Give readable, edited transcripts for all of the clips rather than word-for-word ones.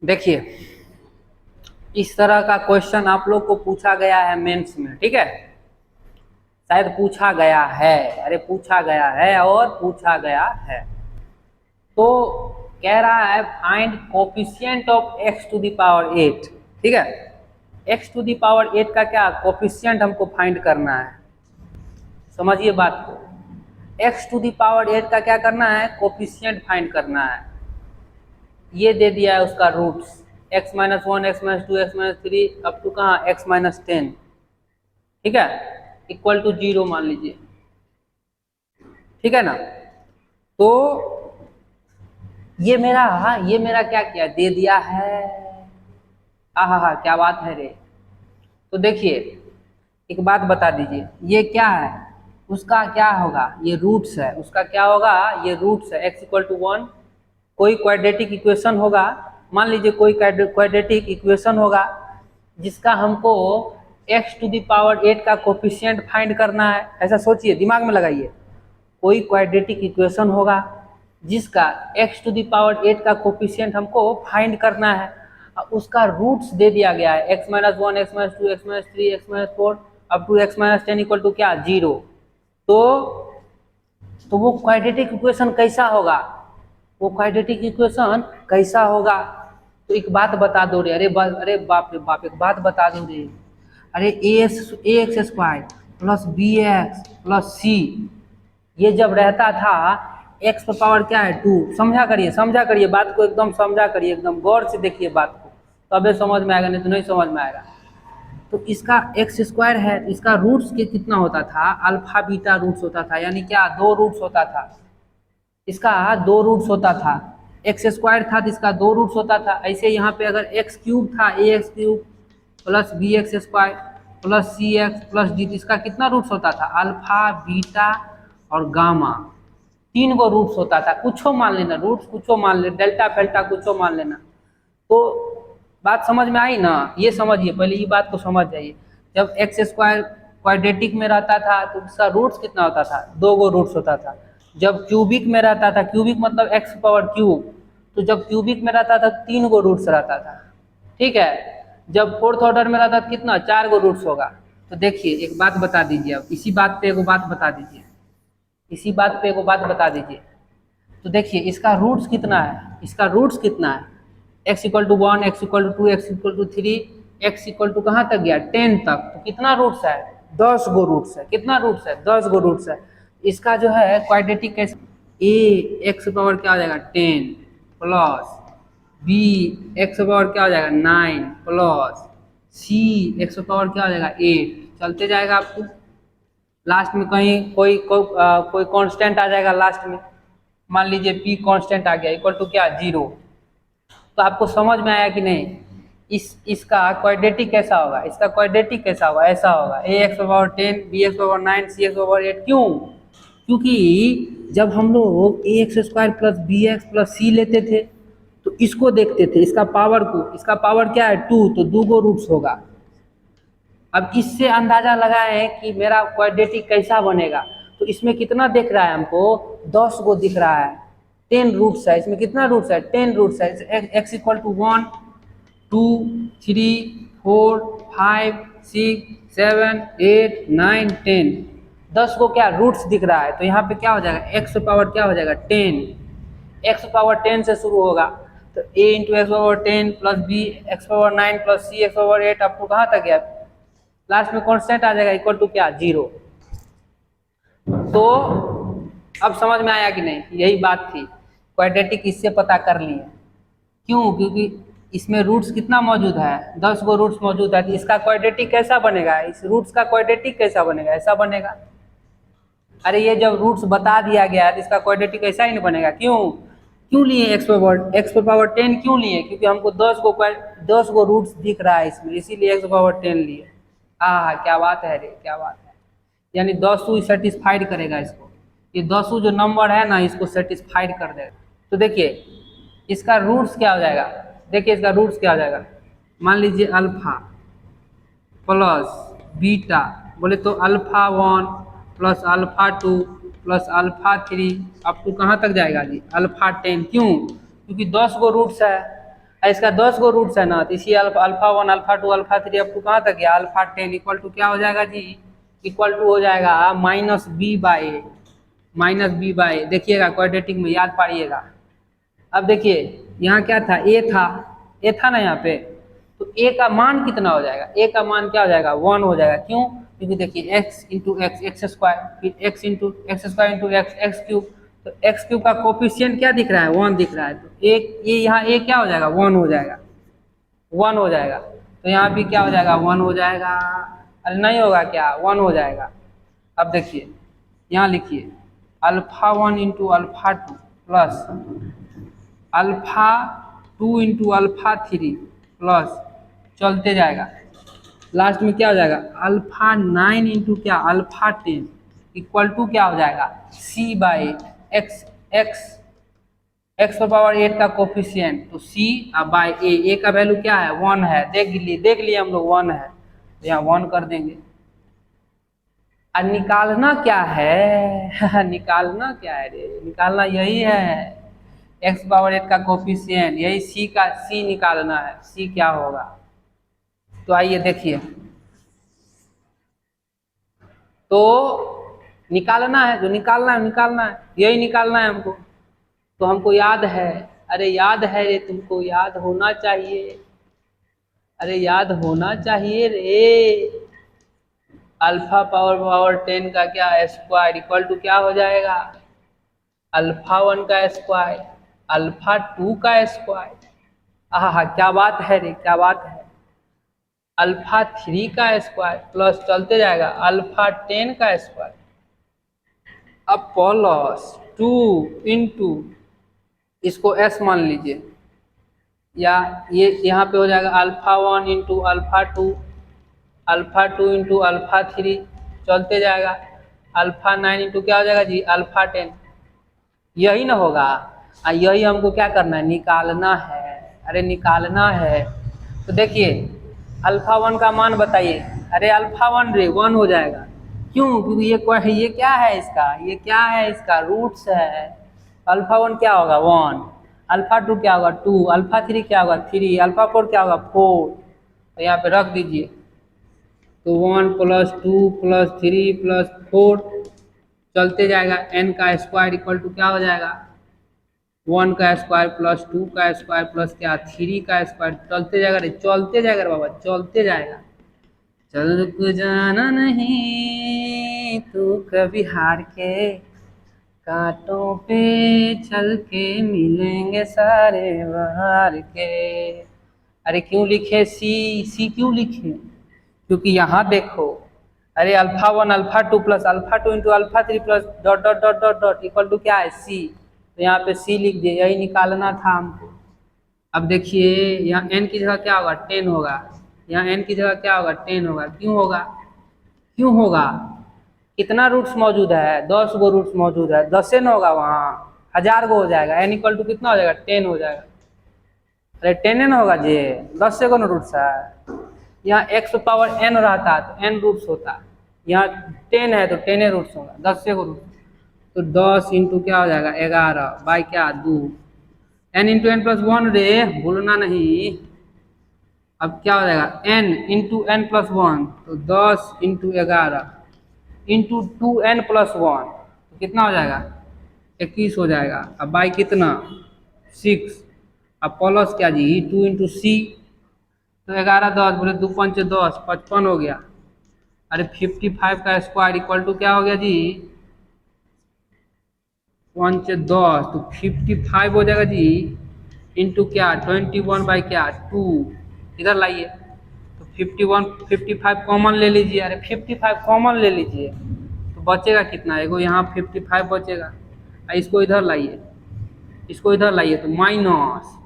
देखिए इस तरह का क्वेश्चन आप लोग को पूछा गया है मेंस में, ठीक है, शायद पूछा गया है, अरे पूछा गया है और पूछा गया है। तो कह रहा है find coefficient of x to the power 8, ठीक है, x टू द पावर 8 का क्या कोफिशिएंट हमको फाइंड करना है। समझिए बात को, x टू द पावर 8 का क्या करना है, कोफिशिएंट फाइंड करना है। ये दे दिया है उसका roots x minus 1, x minus 2, x minus 3 up to कहाँ x माइनस 10, ठीक है, इक्वल टू 0 मान लीजिए, ठीक है ना। तो ये मेरा क्या किया दे दिया है, आहा क्या बात है रे। तो देखिए एक बात बता दीजिए, ये क्या है, उसका क्या होगा, ये रूट्स है, उसका क्या होगा, ये रूट्स है। x इक्वल टू 1 कोई क्वाड्रेटिक इक्वेशन होगा, मान लीजिए कोई क्वाड्रेटिक इक्वेशन होगा जिसका हमको x टू द पावर 8 का कोफिशिएंट फाइंड करना है। ऐसा सोचिए, दिमाग में लगाइए, कोई क्वाड्रेटिक इक्वेशन होगा जिसका x टू द पावर 8 का कोफिशिएंट हमको फाइंड करना है, उसका रूट्स दे दिया गया है x minus 1, x minus 2, x minus 3, x minus 4 up to x minus 10 equal to क्या 0। तो वो क्वाड्रेटिक इक्वेशन कैसा होगा, वो क्वाड्रेटिक इक्वेशन कैसा होगा। तो एक बात बता दो रे, अरे बाप रे बाप, एक बात बता दो रे, अरे ax square plus bx plus c, ये जब रहता था x पर पावर क्या है 2, समझा करिए बात को, एकदम समझा करिए, एकदम गौर से देखिए बात को, तबे समझ में आएगा, नहीं तो नहीं समझ में आएगा। तो इसका एक्स स्क्वायर है, इसका रूट्स के कितना होता था, अल्फा बीटा रूट्स होता था, यानी क्या 2 रूट्स होता था, इसका 2 रूट्स होता था। एक्स स्क्वायर था तो इसका 2 रूट्स होता था। ऐसे यहाँ पे अगर एक्स क्यूब था, a x cube plus B x square plus C x plus d, इसका कितना रूट्स होता था, अल्फा बीटा और गामा, 3 गो रूट्स होता था। कुछो मान लेना रूट्स, कुछो मान लेना, डेल्टा फेल्टा कुछो मान लेना। तो बात समझ में आई ना, ये समझिए, पहले ये बात को समझ जाइए। जब एक्स स्क्वायर क्वाड्रेटिक में रहता था तो इसका रूट्स कितना होता था, 2 गो रूट्स होता था। जब क्यूबिक में रहता था, क्यूबिक मतलब एक्स पावर क्यूब, तो जब क्यूबिक में रहता था 3 गो रूट्स रहता था, ठीक है। जब फोर्थ ऑर्डर में रहता था कितना, 4 गो रूट्स होगा। तो देखिए एक बात बता दीजिए, अब इसी बात पे एगो बात बता दीजिए, इसी बात पे एगो बात बता दीजिए। तो देखिए इसका रूट्स कितना है, इसका रूट्स कितना है, x equal to 1, x equal to 2, x equal to 3, x equal to कहाँ तक गया 10 तक। तो कितना रूट्स है, 10 गो रूट्स है। कितना रूट्स है, 10 गो रूट्स है। इसका जो है क्वाड्रेटिक कैसे, a x पावर क्या हो जाएगा 10 प्लस b x पावर क्या हो जाएगा 9 प्लस c x पावर क्या हो जाएगा 8, चलते जाएगा आपको। लास्ट में कहीं कोई कांस्टेंट आ जाएगा लास्ट में, मान लीजिए p कांस्टेंट आ गया इक्वल टू क्या 0। तो आपको समझ में आया कि नहीं, इसका क्वाड्रेटिक कैसा होगा, इसका क्वाड्रेटिक कैसा होगा, ऐसा होगा a x power 10 b x power 9 c x power 8। क्यों, क्योंकि जब हम लोग a x square plus B x plus c लेते थे तो इसको देखते थे, इसका पावर को, इसका पावर क्या है 2, तो 2 गो रूट्स होगा। अब इससे अंदाजा लगाएं कि मेरा क्वाड्रेटिक कैसा बनेगा। तो इसमें कितना दिख रहा है हमको, 10 गो दिख रहा है, 10 रूट्स है, इसमें कितना रूट्स है 10 रूट्स है। एक्स इक्वल टू 1 2 3 4 5 6 7 8 9 10, 10 को क्या रूट्स दिख रहा है। तो यहाँ पे क्या हो जाएगा, एक्स पावर क्या हो जाएगा 10, एक्स पावर 10 से शुरू होगा, तो a into X power 10 plus B X power 9 plus C X power 8 up to कहाँ तक गया, लास्ट में कांस्टेंट आ जाएगा इक्वल टू क्या 0। तो अब समझ में आया कि नहीं, यही बात थी, क्वाड्रेटिक इससे पता कर लिए। क्यों, क्योंकि इसमें रूट्स कितना मौजूद है, 10 गो रूट्स मौजूद है। तो इसका क्वाड्रेटिक कैसा बनेगा, इस रूट्स का क्वाड्रेटिक कैसा बनेगा, ऐसा बनेगा। अरे ये जब रूट्स बता दिया गया है तो इसका क्वाड्रेटिक ऐसा ही नहीं बनेगा। क्यों लिए एक्स पर पावर 10 क्यों लिए, क्योंकि हमको 10 गो रूट्स दिख रहा है इसमें, इसीलिए एक्स पावर 10 लिए। क्या बात है रे, क्या बात है, यानी 10 सेटिस्फाइड करेगा इसको, ये 10 जो नंबर है ना इसको सेटिस्फाइड कर देगा। तो देखिए इसका रूट्स क्या हो जाएगा, देखिए इसका रूट्स क्या हो जाएगा, मान लीजिए अल्फा प्लस बीटा, बोले तो alpha 1 plus alpha 2 plus alpha 3 up to कहाँ तक जाएगा जी, अल्फा 10। क्यों, क्योंकि 10 गो रूट्स है, इसका 10 गो रूट्स है ना, तो इसी alpha 1 alpha 2 alpha 3 up to कहाँ तक गया अल्फा 10 इक्वल टू क्या हो जाएगा जी, इक्वल टू हो जाएगा -b/a। देखिएगा क्वाड्रेटिक में याद पाइएगा। अब देखिए यहाँ क्या था, ए था ना यहाँ पे, तो ए का मान कितना हो जाएगा, ए का मान क्या हो जाएगा 1 हो जाएगा। क्यों, क्योंकि देखिए x into x x square, फिर x into x square into x x cube, तो एक्स क्यूब का कोफिशिएंट क्या दिख रहा है 1 दिख रहा है, तो एक ये यहाँ ए क्या हो जाएगा 1 हो जाएगा, 1 हो जाएगा। तो यहाँ भी क्या हो जाएगा 1 हो जाएगा, अरे नहीं होगा क्या 1 हो जाएगा। अब देखिए यहाँ लिखिए alpha 1 into alpha 2 plus alpha 2 into alpha 3 plus चलते जाएगा, लास्ट में क्या हो जाएगा अल्फा 9 इंटू क्या अल्फा 10 इक्वल टू क्या हो जाएगा c/x x पावर 8 का कोफिशिएंट, तो c/a का वैल्यू क्या है 1 है, देख लिए हम लोग 1 है, तो यहाँ 1 कर देंगे। और निकालना क्या है निकालना क्या है रे, निकालना यही है x पावर 8 का कोफिशिएंट, यही c निकालना है, c क्या होगा। तो आइए देखिए, तो निकालना है, जो निकालना है यही निकालना है हमको। तो हमको याद है, अरे याद है रे, तुमको याद होना चाहिए, अरे याद होना चाहिए रे। अल्फा पावर 10 का क्या स्क्वायर इक्वल टू क्या हो जाएगा अल्फा 1 का स्क्वायर अल्फा 2 का स्क्वायर, हाँ क्या बात है रे, क्या बात है, अल्फा 3 का स्क्वायर प्लस चलते जाएगा अल्फा 10 का स्क्वायर, अब प्लस 2 इंटू इसको s मान लीजिए, या ये यहाँ पे हो जाएगा alpha 1 into alpha 2 alpha 2 into alpha 3 चलते जाएगा अल्फा 9 इंटू क्या हो जाएगा जी अल्फा 10, यही ना होगा। यही हमको क्या करना है निकालना है, अरे निकालना है। तो देखिए अल्फा 1 का मान बताइए, अरे अल्फा 1 रे 1 हो जाएगा, क्यों, क्योंकि ये क्या है इसका, ये क्या है इसका रूट्स है। अल्फा 1 क्या होगा 1, अल्फा 2 क्या होगा 2, अल्फा 3 क्या होगा 3, अल्फा 4 क्या होगा 4, तो यहाँ पे रख दीजिए। तो 1 प्लस 2 प्लस 3 प्लस 4 चलते जाएगा, n का स्क्वायर इक्वल टू क्या हो जाएगा 1 का स्क्वायर प्लस 2 का स्क्वायर प्लस क्या 3 का स्क्वायर, चलते जाएगा रे, चलते जाएगा रे बाबा, चलते जाएगा। चल को जाना नहीं तू कभी हार के, कांटों पे चल के मिलेंगे सारे बाहर के। अरे क्यों लिखे सी क्यों लिखे, क्योंकि यहाँ देखो, अरे alpha 1 alpha 2 plus alpha 2 into alpha 3 plus dot dot dot dot dot equal to क्या है सी, तो यहाँ पे सी लिख दिए, यही निकालना था हमको। अब देखिए यहाँ n की जगह क्या होगा 10 होगा, यहाँ n की जगह क्या होगा 10 होगा, क्यों होगा कितना रूट्स मौजूद है 10 गो रूट्स मौजूद है, 10 से न होगा वहाँ 1000 गो हो जाएगा, n इक्वल टू कितना हो जाएगा 10 हो जाएगा। अरे 10 न होगा जी 10 से कौन रूट्स है, यहाँ x पावर n रहता तो n रूट्स होता, यहाँ 10 है तो 10 रूट्स होगा, 10 से को रूट्स, तो 10 इंटू क्या हो जाएगा 11 बाई क्या 2, n इंटू एन प्लस 1 रे भूलना नहीं। अब क्या हो जाएगा n इंटू एन प्लस 1, तो 10 इंटू 11 इंटू 2n प्लस 1, तो कितना हो जाएगा 21 हो जाएगा। अब बाई कितना 6, अब प्लस क्या जी 2 इंटू सी, तो 11 10 बोले 2 5 10 55 हो गया। अरे 55 का स्क्वायर इक्वल टू क्या हो गया जी 5 10, तो 55 हो जाएगा जी इंटू क्या 21 बाई क्या 2, इधर लाइए, तो 55 कॉमन ले लीजिए, अरे 55 कॉमन ले लीजिए तो बचेगा कितना, एगो यहाँ 55 बचेगा, इसको इधर लाइए, तो minus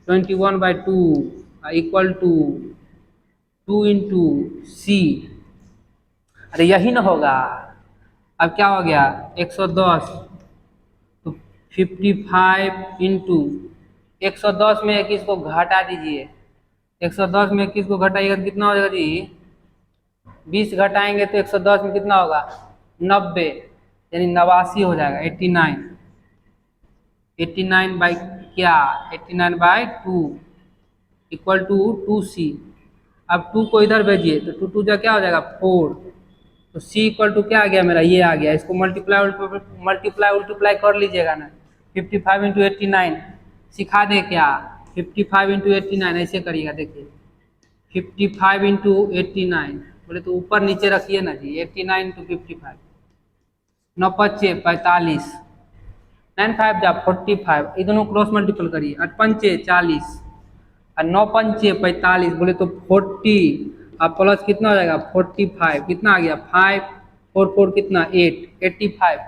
21 by 2 equal to 2 into c, अरे यही ना होगा। अब क्या हो गया 110, तो 55 इंटू 110 में 21 को घटा दीजिए, 110 में 21 को घटाइएगा तो कितना हो जाएगा जी 20 घटाएंगे तो 110 में कितना होगा 90, यानी 89 हो जाएगा 89 बाई क्या 89 बाई 2, इक्वल टू 2c। अब 2 को इधर भेजिए तो 2 2 जा क्या हो जाएगा 4, तो c इक्वल टू क्या आ गया मेरा, ये आ गया। इसको मल्टीप्लाई कर लीजिएगा ना, 55 इंटू 89 सिखा दे क्या, 55 इंटू 89 ऐसे करिएगा। देखिए 55 इंटू 89 बोले तो ऊपर नीचे रखिए ना जी, 89 इंटू 55, 9 पच्चे 45, 9 5 जा 45, ये दोनों क्रॉस मल्टीपल करिए, 8 पंचे 40 और 9 पंचे 45 बोले तो 40, अब प्लस कितना हो जाएगा 45, कितना आ गया 5 4 4 कितना 8 85,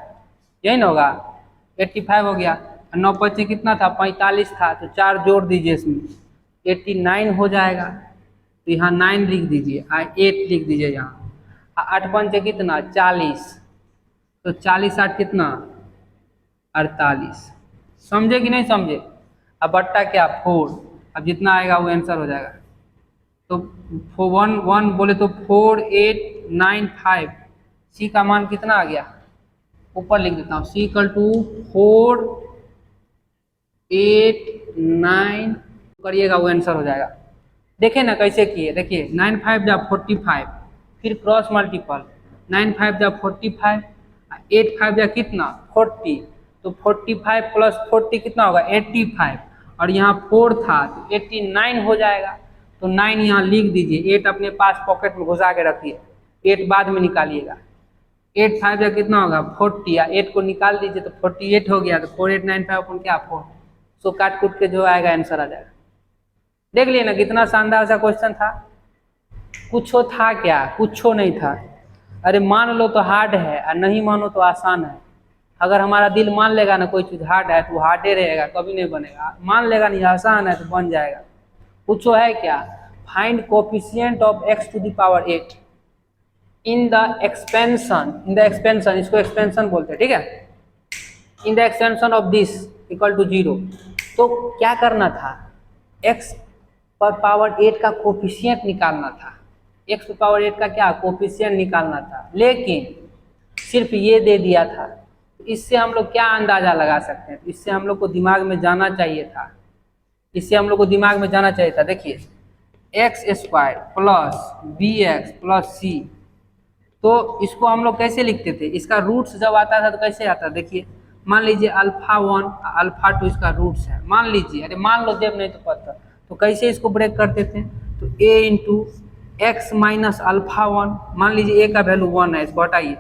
यही ना होगा 85 हो गया। 9 पच्चे कितना था 45 था, तो 4 जोड़ दीजिए इसमें 89 हो जाएगा। तो यहाँ 9 लिख दीजिए और 8 लिख दीजिए यहाँ। 8 पंचे कितना 40, तो 40 8 कितना 48। समझे कि नहीं समझे। अब बट्टा क्या 4, अब जितना आएगा वो आंसर हो जाएगा। तो 1 बोले तो 4895, सी का मान कितना आ गया, ऊपर लिख देता हूँ, सी इक्वल टू 4895 करिएगा वो आंसर हो जाएगा। देखिए ना कैसे किए, देखिए 9 5 जा 45, फिर क्रॉस मल्टीपल 9 5 जा 45, 8 5 जा कितना 40, तो 45 प्लस 40 कितना होगा 85, और यहाँ 4 था तो 89 हो जाएगा। तो 9 यहाँ लिख दीजिए, 8 अपने पास पॉकेट में घुसा के रखिए, 8 बाद में निकालिएगा। 8 5 जा कितना होगा 40, या 8 को निकाल दीजिए तो 48 हो गया। तो 4895 अपन क्या 4, सो काट कूट के जो आएगा आंसर आ जाएगा। देख लिए ना कितना शानदार सा क्वेश्चन था। कुछो था क्या, कुछो नहीं था। अरे मान लो तो हार्ड है और नहीं मानो तो आसान है। अगर हमारा दिल मान लेगा ना कोई चीज़ हार्ड है तो हार्डे रहेगा, कभी नहीं बनेगा। मान लेगा नहीं आसान है तो बन जाएगा। कुछो है क्या, find coefficient of x to the power 8 in the expansion, इसको एक्सपेंशन बोलते हैं, ठीक है। In the expansion of this equal to 0। तो क्या करना था, x पर पावर 8 का कोफिशिएंट निकालना था। x पर पावर 8 का क्या कोफिशिएंट निकालना था, लेकिन सिर्फ ये दे दिया था। इससे हम लोग क्या अंदाजा लगा सकते हैं, इससे हम लोग को दिमाग में जाना चाहिए था, इससे हम लोग को दिमाग में जाना चाहिए था। देखिए x square plus B x plus c, तो इसको हम लोग कैसे लिखते थे, इसका रूट्स जब आता था तो कैसे आता, देखिए मान लीजिए अल्फा 1 अल्फा 2 इसका रूट्स है, मान लीजिए, अरे मान लो जब नहीं तो पता, तो कैसे इसको ब्रेक करते थे, तो a into X minus alpha 1, मान लीजिए a का वैल्यू 1 है, इसको हटाइए,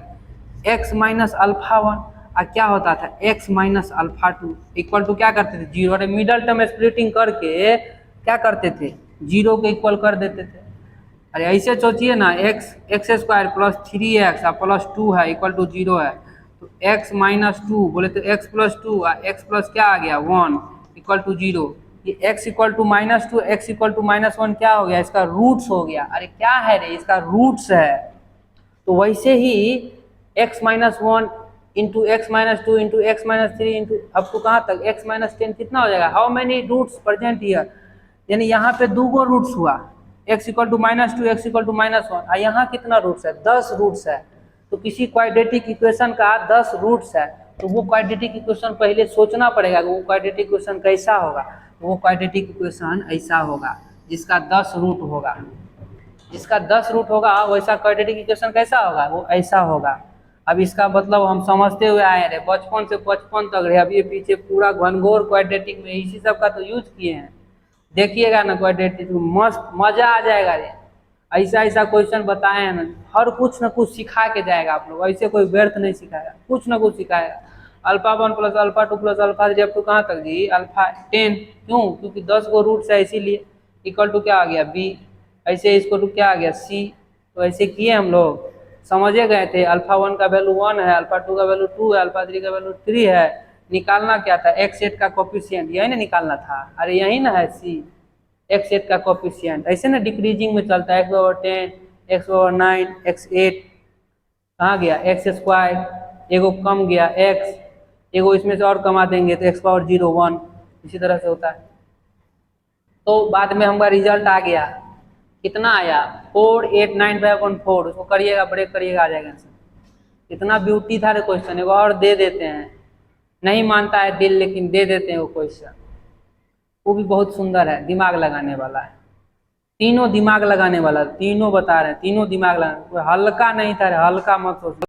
x माइनस अल्फा 1 और क्या होता था x minus alpha 2 equal to क्या करते थे 0। अरे मिडल टर्म स्प्लिटिंग करके क्या करते थे 0 के इक्वल कर देते थे। अरे ऐसे सोचिए ना, x square plus 3x plus 2 है इक्वल टू 0 है, तो x माइनस 2 बोले तो x प्लस 2 और x प्लस क्या आ गया 1 इक्वल टू 0। ये x equal to minus 2 x equal to minus 1 क्या हो गया, इसका रूट्स हो गया। अरे क्या है रे, इसका रूट्स है। तो वैसे ही x minus 1 into X minus 2 into X minus 3 into up to कहाँ तक x माइनस 10 कितना हो जाएगा, how many roots present here, यानी यहाँ पे 2 गो रूट्स हुआ, x equal to minus 2 X equal to minus 1, और यहाँ कितना रूट्स है 10 रूट्स है। तो किसी क्वाड्रेटिक इक्वेशन का 10 रूट्स है, तो वो क्वाड्रेटिक इक्वेशन पहले सोचना पड़ेगा कि वो क्वाड्रेटिक इक्वेशन कैसा होगा। वो क्वाड्रेटिक इक्वेशन ऐसा होगा जिसका 10 रूट होगा, जिसका 10 रूट होगा वैसा क्वाड्रेटिक इक्वेशन कैसा होगा, वो ऐसा होगा। अब इसका मतलब हम समझते हुए आए रहे बचपन से 55 तक रहे, अब ये पीछे पूरा घनघोर क्वाड्रेटिक में इसी सब का तो यूज किए हैं। देखिएगा ना क्वाड्रेटिक मस्त मजा आ जाएगा रे, ऐसा ऐसा क्वेश्चन बताए हैं ना, हर कुछ ना कुछ सिखा के जाएगा आप लोग, ऐसे कोई व्यर्थ नहीं सिखाएगा, कुछ ना कुछ सिखाएगा। Alpha 1 plus alpha 2 plus alpha 3 up to कहाँ तक जी अल्फा 10, क्यों, क्योंकि 10 गो रूट्स है इसीलिए, इक्वल टू क्या आ गया b, ऐसे इसको टू क्या आ गया c। तो ऐसे किए हम लोग, समझे गए थे। अल्फा 1 का वैल्यू 1 है, अल्फा 2 का वैल्यू 2 है, अल्फा 3 का वैल्यू 3 है। निकालना क्या था एक्स 8 का कोफिशिएंट, यही ना निकालना था। अरे यही ना है सी, एक्स 8 का कोफिशिएंट। ऐसे ना डिक्रीजिंग में चलता है, x/10 x/9 x8 कहाँ गया एक्स स्क्वायर, एगो कम गया x, एगो इसमें से और कमा देंगे तो x⁻01, इसी तरह से होता है। तो बाद में हमारा रिजल्ट आ गया, कितना आया 4895/4, उसको करिएगा ब्रेक करिएगा आ जाएगा आंसर। इतना ब्यूटी था रे क्वेश्चन, एगो और दे देते हैं, नहीं मानता है दिल लेकिन दे देते हैं वो क्वेश्चन। वो भी बहुत सुंदर है, दिमाग लगाने वाला है। तीनों दिमाग लगाने वाला, तीनों बता रहे हैं, तीनों दिमाग लगा, कोई हल्का नहीं था, हल्का मत सोचो।